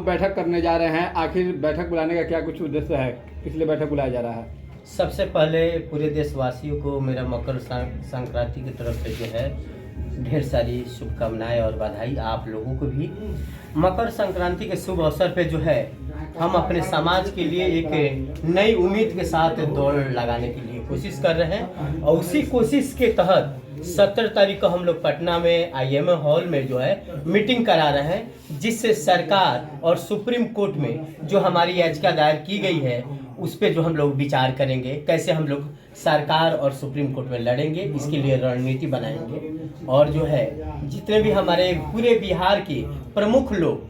बैठक करने जा रहे हैं, आखिर बैठक बुलाने का क्या कुछ उद्देश्य है, किस लिए बैठक बुलाया जा रहा है? सबसे पहले पूरे देशवासियों को मेरा मकर संक्रांति की तरफ से जो है ढेर सारी शुभकामनाएं और बधाई। आप लोगों को भी मकर संक्रांति के शुभ अवसर पे जो है हम अपने समाज के लिए एक नई उम्मीद के साथ दौड़ लगाने के लिए कोशिश कर रहे हैं और उसी कोशिश के तहत 17 तारीख को हम लोग पटना में IMA हॉल में जो है मीटिंग करा रहे हैं, जिससे सरकार और सुप्रीम कोर्ट में जो हमारी याचिका दायर की गई है उस पे जो हम लोग विचार करेंगे, कैसे हम लोग सरकार और सुप्रीम कोर्ट में लड़ेंगे, इसके लिए रणनीति बनाएंगे। और जो है जितने भी हमारे पूरे बिहार के प्रमुख लोग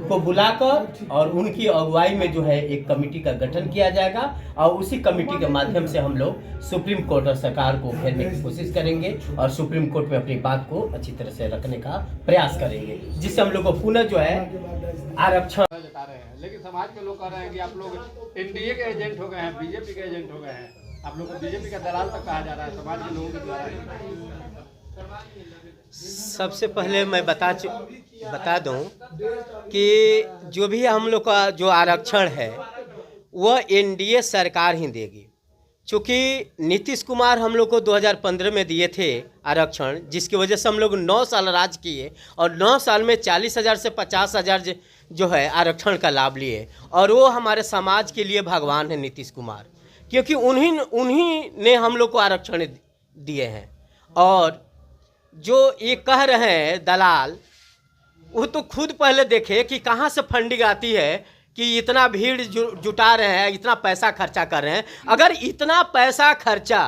को बुलाकर और उनकी अगुवाई में जो है एक कमेटी का गठन किया जाएगा और उसी कमेटी के माध्यम से हम लोग सुप्रीम कोर्ट और सरकार को घेरने की कोशिश करेंगे और सुप्रीम कोर्ट में अपनी बात को अच्छी तरह से रखने का प्रयास करेंगे, जिससे हम लोग को पुनः जो है आरक्षण जता रहे हैं। लेकिन समाज के लोग कह रहे हैं कि आप लोग NDA के एजेंट हो गए हैं, बीजेपी के एजेंट हो गए हैं, आप लोग को बीजेपी का दलाल तक कहा जा रहा है समाज के लोगों के द्वारा। सबसे पहले मैं बता दूं कि जो भी हम लोग का जो आरक्षण है वह NDA सरकार ही देगी, क्योंकि नीतीश कुमार हम लोग को 2015 में दिए थे आरक्षण, जिसकी वजह से हम लोग 9 साल राज किए और 9 साल में 40,000 से 50,000 जो है आरक्षण का लाभ लिए। और वो हमारे समाज के लिए भगवान है नीतीश कुमार, क्योंकि उन्हीं ने हम लोग को आरक्षण दिए हैं। और जो ये कह रहे हैं दलाल, वो तो खुद पहले देखे कि कहाँ से फंडिंग आती है कि इतना भीड़ जुटा रहे हैं, इतना पैसा खर्चा कर रहे हैं। अगर इतना पैसा खर्चा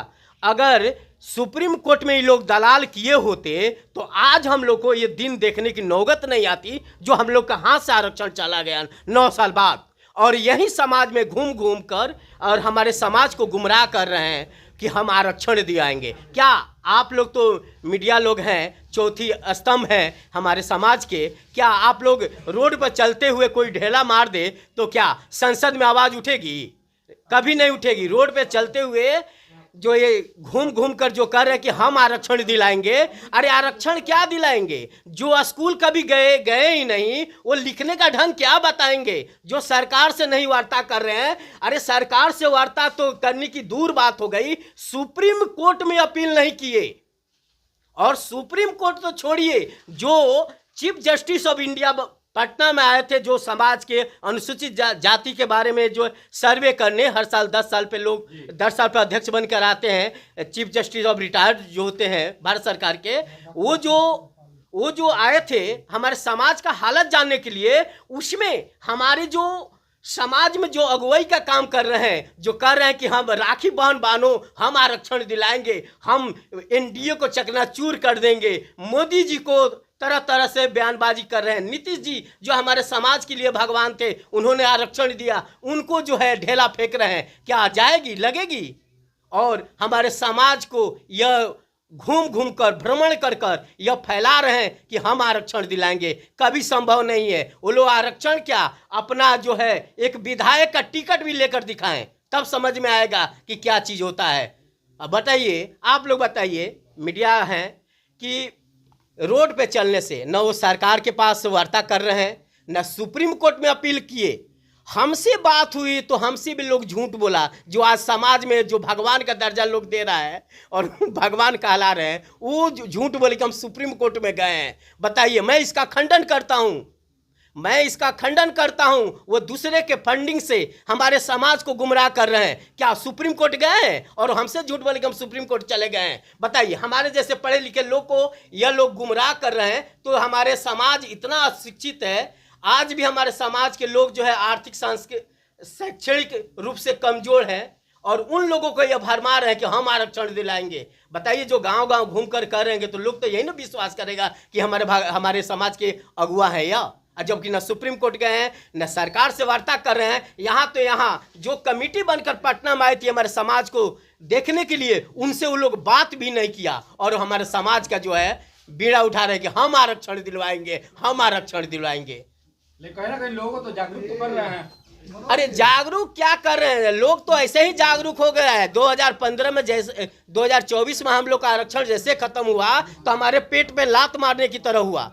अगर सुप्रीम कोर्ट में ये लोग दलाल किए होते तो आज हम लोग को ये दिन देखने की नौबत नहीं आती जो हम लोग का हाथ से आरक्षण चला गया 9 साल बाद। और यही समाज में घूम घूम कर और हमारे समाज को गुमराह कर रहे हैं कि हम आरक्षण दिलाएंगे। क्या आप लोग तो मीडिया लोग हैं, चौथी स्तंभ हैं हमारे समाज के, क्या आप लोग रोड पर चलते हुए कोई ढेला मार दे तो क्या संसद में आवाज़ उठेगी? कभी नहीं उठेगी। रोड पे चलते हुए जो ये घूम घूम कर जो कर रहे हैं कि हम आरक्षण दिलाएंगे, अरे आरक्षण क्या दिलाएंगे? जो स्कूल कभी गए ही नहीं, वो लिखने का ढंग क्या बताएंगे? जो सरकार से नहीं वार्ता कर रहे हैं, अरे सरकार से वार्ता तो करने की दूर बात हो गई, सुप्रीम कोर्ट में अपील नहीं किए। और सुप्रीम कोर्ट तो छोड़िए, जो chief justice of India Patna में आए थे, जो समाज के अनुसूचित जाति के बारे में जो सर्वे करने हर साल 10 साल पे लोग 10 साल पे अध्यक्ष बनकर आते हैं, चीफ जस्टिस ऑफ रिटायर्ड जो होते हैं भारत सरकार के, वो जो आए थे हमारे समाज का हालत जानने के लिए, उसमें हमारे जो समाज में जो अगुवाई का काम कर रहे हैं, जो कर रहे हैं कि हम राखी बांधो, हम आरक्षण दिलाएंगे, हम NDA को चकनाचूर कर देंगे, मोदी जी को तरह तरह से बयानबाजी कर रहे हैं। नीतीश जी जो हमारे समाज के लिए भगवान थे, उन्होंने आरक्षण दिया, उनको जो है ढेला फेंक रहे हैं। क्या जाएगी, लगेगी? और हमारे समाज को यह घूम घूम कर भ्रमण कर कर यह फैला रहे हैं कि हम आरक्षण दिलाएंगे, कभी संभव नहीं है। वो लोग आरक्षण क्या, अपना जो है एक विधायक का टिकट भी लेकर दिखाएं, तब समझ में आएगा कि क्या चीज़ होता है। अब बताइए, आप लोग बताइए, मीडिया हैं कि रोड पे चलने से न वो सरकार के पास वार्ता कर रहे हैं, न सुप्रीम कोर्ट में अपील किए। हमसे बात हुई तो हमसे भी लोग झूठ बोला। जो आज समाज में जो भगवान का दर्जा लोग दे रहा है और भगवान कहला रहे हैं, वो झूठ बोले कि हम सुप्रीम कोर्ट में गए हैं। बताइए, मैं इसका खंडन करता हूं। वो दूसरे के फंडिंग से हमारे समाज को गुमराह कर रहे हैं। क्या सुप्रीम कोर्ट गए हैं और हमसे झूठ बोले कि हम सुप्रीम कोर्ट चले गए हैं? बताइए, हमारे जैसे पढ़े लिखे लोग को यह लोग गुमराह कर रहे हैं। तो हमारे समाज इतना अशिक्षित है, आज भी हमारे समाज के लोग जो है आर्थिक शैक्षणिक रूप से कमजोर हैं और उन लोगों को यह भरमा रहे हैं कि हम आरक्षण दिलाएंगे। बताइए, जो गांव गांव घूम कर रहेंगे तो लोग तो यही ना विश्वास करेगा कि हमारे समाज के अगुआ है या, जबकि न सुप्रीम कोर्ट गए हैं, न सरकार से वार्ता कर रहे हैं। यहाँ जो कमेटी बनकर पटना में आई थी हमारे समाज को देखने के लिए, उनसे वो लोग बात भी नहीं किया और हमारे समाज का जो है बीड़ा उठा रहे हैं कि हम आरक्षण दिलवाएंगे। लेकिन कहीं ना कहीं लोगों को तो जागरूक तो कर रहे हैं। अरे जागरूक क्या कर रहे हैं, लोग तो ऐसे ही जागरूक हो गया है। 2015 में जैसे 2024 में हम लोग का आरक्षण जैसे खत्म हुआ तो हमारे पेट में लात मारने की तरह हुआ।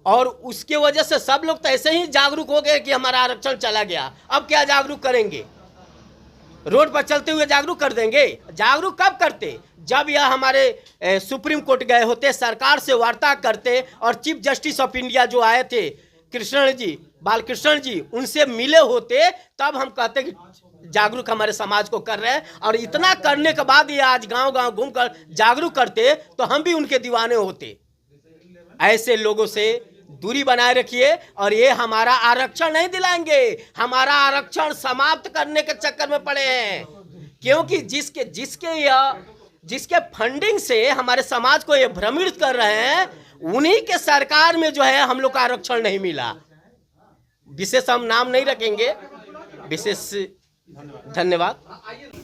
और उसके वजह से सब लोग तो ऐसे ही जागरूक हो गए कि हमारा आरक्षण चला गया। अब क्या जागरूक करेंगे? रोड पर चलते हुए जागरूक कर देंगे? जागरूक कब करते? जब यह हमारे सुप्रीम कोर्ट गए होते, सरकार से वार्ता करते और चीफ जस्टिस ऑफ इंडिया जो आए थे कृष्ण जी, बालकृष्ण जी, उनसे मिले होते, तब हम कहते कि जागरूक हमारे समाज को कर रहे हैं। और इतना करने के बाद ये आज गांव गांव घूमकर जागरूक करते तो हम भी उनके दीवाने होते। ऐसे लोगों से दूरी बनाए रखिए और ये हमारा आरक्षण नहीं दिलाएंगे, हमारा आरक्षण समाप्त करने के चक्कर में पड़े हैं। क्योंकि जिसके फंडिंग से हमारे समाज को ये भ्रमित कर रहे हैं, उन्हीं के सरकार में जो है हम लोग का आरक्षण नहीं मिला। विशेष हम नाम नहीं रखेंगे, विशेष धन्यवाद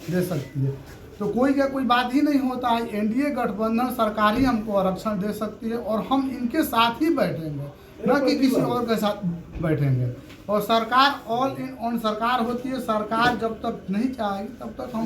दे सकती है। तो कोई क्या कोई बात ही नहीं होता है। एनडीए गठबंधन सरकार ही हमको आरक्षण दे सकती है और हम इनके साथ ही बैठेंगे, न कि किसी और के साथ बैठेंगे। और सरकार ऑल इन ऑन सरकार होती है। सरकार जब तक नहीं चाहेगी तब तक हम